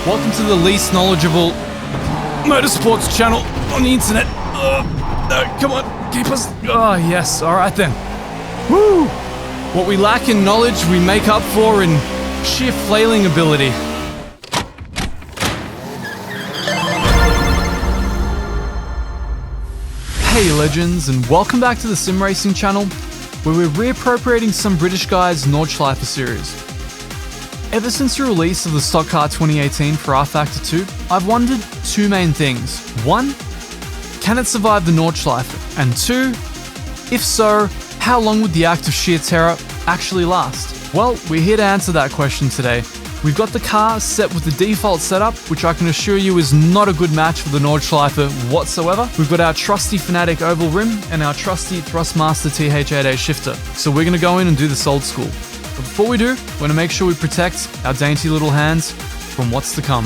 Welcome to the least knowledgeable motorsports channel on the internet. No, come on, keep us. Oh, yes, alright then. Woo! What we lack in knowledge, we make up for in sheer flailing ability. Hey legends, and welcome back to the Sim Racing channel, where we're reappropriating some British guy's Nordschleife series. Ever since the release of the stock car 2018 for rFactor 2, I've wondered two main things. One, can it survive the Nordschleife? And two, if so, how long would the act of sheer terror actually last? Well, we're here to answer that question today. We've got the car set with the default setup, which I can assure you is not a good match for the Nordschleife whatsoever. We've got our trusty Fanatec oval rim and our trusty Thrustmaster TH8A shifter. So we're going to go in and do this old school. But before we do, we want to make sure we protect our dainty little hands from what's to come.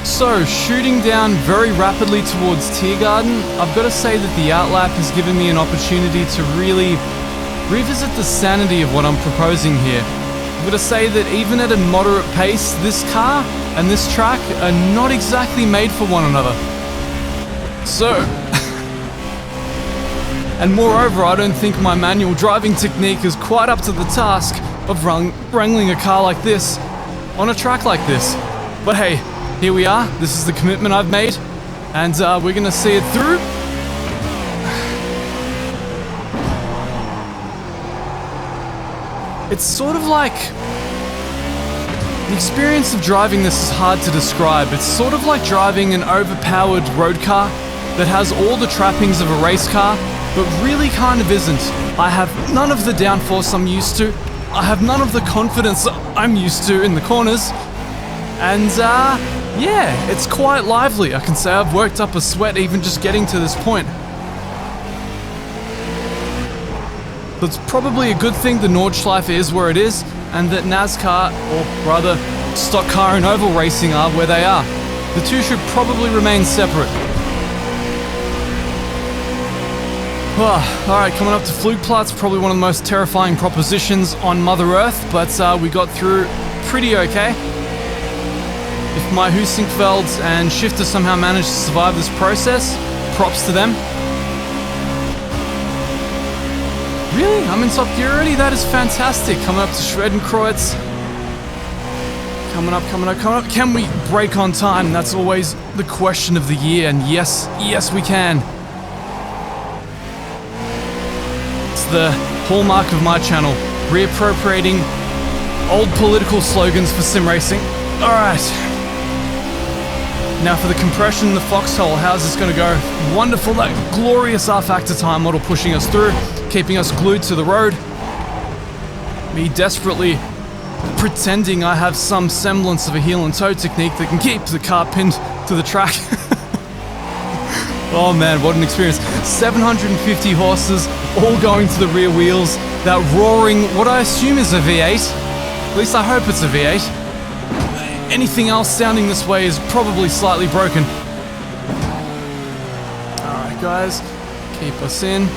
So, shooting down very rapidly towards Tiergarten, I've got to say that the outlap has given me an opportunity to really revisit the sanity of what I'm proposing here. I've got to say that even at a moderate pace, this car and this track are not exactly made for one another. So, and moreover, I don't think my manual driving technique is quite up to the task of wrangling a car like this on a track like this. But hey, here we are. This is the commitment I've made, and we're gonna see it through. It's sort of like the experience of driving this is hard to describe. It's sort of like driving an overpowered road car that has all the trappings of a race car, but really kind of isn't. I have none of the downforce I'm used to. I have none of the confidence I'm used to in the corners. And yeah, it's quite lively. I can say I've worked up a sweat even just getting to this point. So it's probably a good thing the Nordschleife is where it is, and that NASCAR, or rather stock car and oval racing, are where they are. The two should probably remain separate. Alright, coming up to Flugplatz, probably one of the most terrifying propositions on Mother Earth, but we got through pretty okay. If my Heusinkveld and shifter somehow managed to survive this process, props to them. Really? I'm in top gear already? That is fantastic. Coming up to Schwedenkreuz. Coming up. Can we brake on time? That's always the question of the year, and yes we can. The hallmark of my channel, reappropriating old political slogans for sim racing. Alright. Now for the compression in the foxhole, how's this going to go? Wonderful, that glorious rFactor time model pushing us through, keeping us glued to the road. Me desperately pretending I have some semblance of a heel and toe technique that can keep the car pinned to the track. Oh man, what an experience. 750 horses, all going to the rear wheels. That roaring, what I assume is a V8. At least I hope it's a V8. Anything else sounding this way is probably slightly broken. Alright guys, keep us in.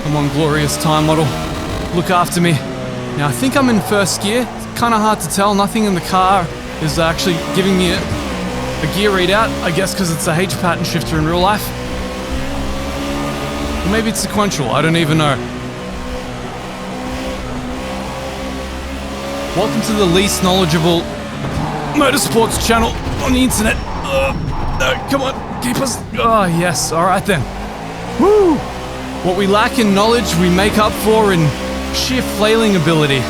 Come on, glorious time model. Look after me. Now I think I'm in first gear. It's kind of hard to tell. Nothing in the car is actually giving me a gear readout, I guess because it's a H pattern shifter in real life. Or maybe it's sequential, I don't even know. Welcome to the least knowledgeable motorsports channel on the internet. No, come on, keep us. Oh yes, alright then. Woo! What we lack in knowledge, we make up for in sheer flailing ability.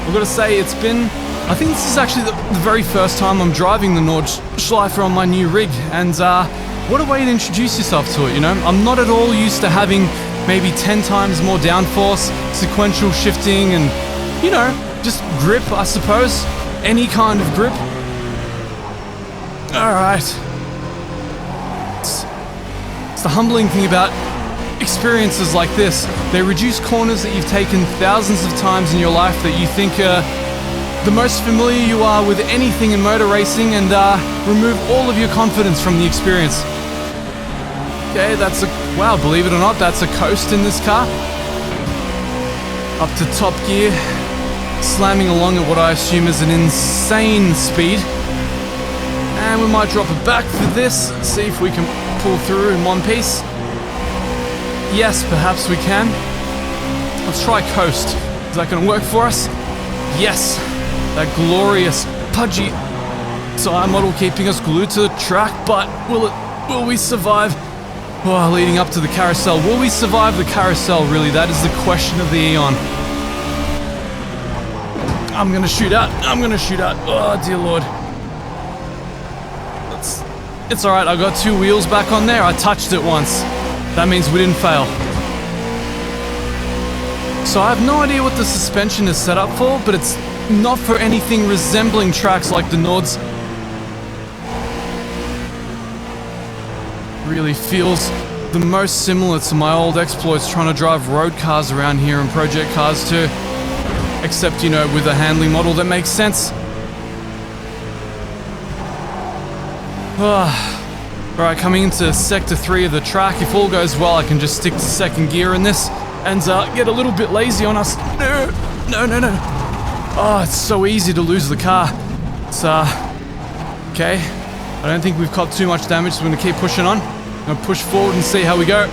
I've got to say, it's been, I think this is actually the very first time I'm driving the Nordschleife on my new rig, and what a way to introduce yourself to it, you know? I'm not at all used to having maybe 10 times more downforce, sequential shifting, and, you know, just grip, I suppose. Any kind of grip. Alright. It's the humbling thing about experiences like this. They reduce corners that you've taken thousands of times in your life that you think the most familiar you are with anything in motor racing, and remove all of your confidence from the experience. Okay, that's a, wow, believe it or not, that's a coast in this car. up to top gear, slamming along at what I assume is an insane speed. And we might drop it back for this, see if we can pull through in one piece. Yes, perhaps we can. Let's try coast. Is that going to work for us? Yes, that glorious pudgy tire model keeping us glued to the track, but will we survive? Oh, leading up to the carousel. Will we survive the carousel, really? That is the question of the eon. I'm gonna shoot out. Oh, dear Lord. It's alright, I got 2 wheels back on there. I touched it once. That means we didn't fail. So I have no idea what the suspension is set up for, but it's not for anything resembling tracks like the Nords. Really feels the most similar to my old exploits trying to drive road cars around here and project cars too. Except, you know, with a handling model that makes sense. Alright, coming into sector 3 of the track. If all goes well, I can just stick to second gear in this and get a little bit lazy on us. No. Oh, it's so easy to lose the car. It's, okay. I don't think we've caught too much damage, so we're gonna keep pushing on. I'm gonna push forward and see how we go.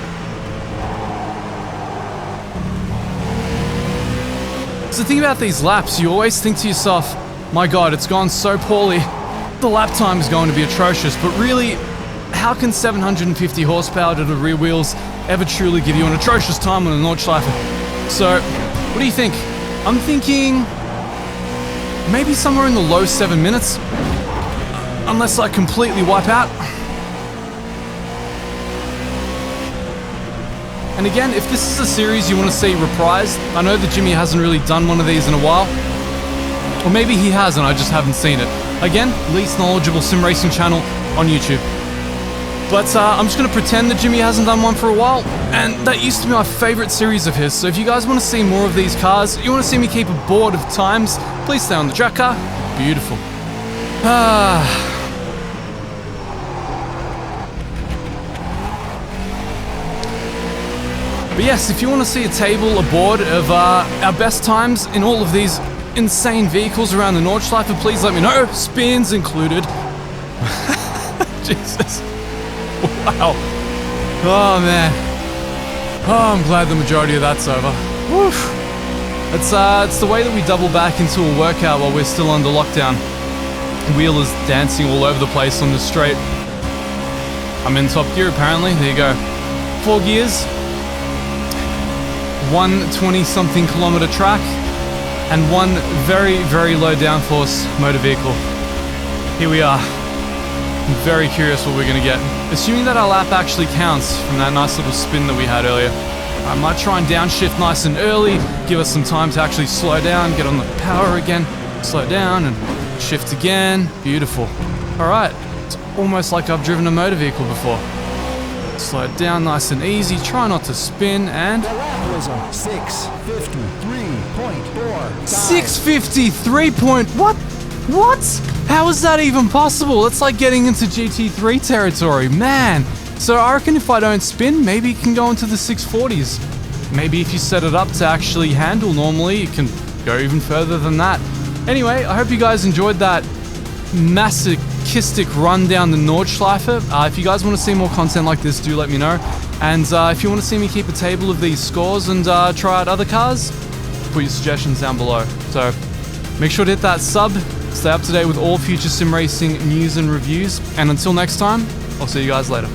So the thing about these laps, you always think to yourself, my god, it's gone so poorly. The lap time is going to be atrocious, but really, how can 750 horsepower to the rear wheels ever truly give you an atrocious time on a Nordschleife? So, what do you think? I'm thinking maybe somewhere in the low 7 minutes, unless I completely wipe out. And again, if this is a series you want to see reprised, I know that Jimmy hasn't really done one of these in a while, or maybe he has and I just haven't seen it. Again, least knowledgeable sim racing channel on YouTube. But I'm just going to pretend that Jimmy hasn't done one for a while, and that used to be my favorite series of his, so if you guys want to see more of these cars, you want to see me keep a board of times, please stay on the track car. Beautiful. But yes, if you want to see a table, a board of our best times in all of these insane vehicles around the Nordschleife, please let me know. Spins included. Jesus. Wow. Oh man. Oh, I'm glad the majority of that's over. Woof. It's the way that we double back into a workout while we're still under lockdown. Wheel is dancing all over the place on the straight. I'm in top gear apparently. There you go. 4 gears. 120-something kilometer track. And one very, very low downforce motor vehicle. Here we are. I'm very curious what we're going to get. Assuming that our lap actually counts from that nice little spin that we had earlier. I might try and downshift nice and early, give us some time to actually slow down, get on the power again, slow down and shift again. Beautiful. Alright, it's almost like I've driven a motor vehicle before. Slow it down nice and easy, try not to spin, and... 653.4. 653 point... What? How is that even possible? It's like getting into GT3 territory, man. So I reckon if I don't spin, maybe it can go into the 640s. Maybe if you set it up to actually handle normally, it can go even further than that. Anyway, I hope you guys enjoyed that masochistic run down the Nordschleife. If you guys want to see more content like this, do let me know. And if you want to see me keep a table of these scores and try out other cars, put your suggestions down below. So make sure to hit that sub, stay up to date with all future sim racing news and reviews. And until next time, I'll see you guys later.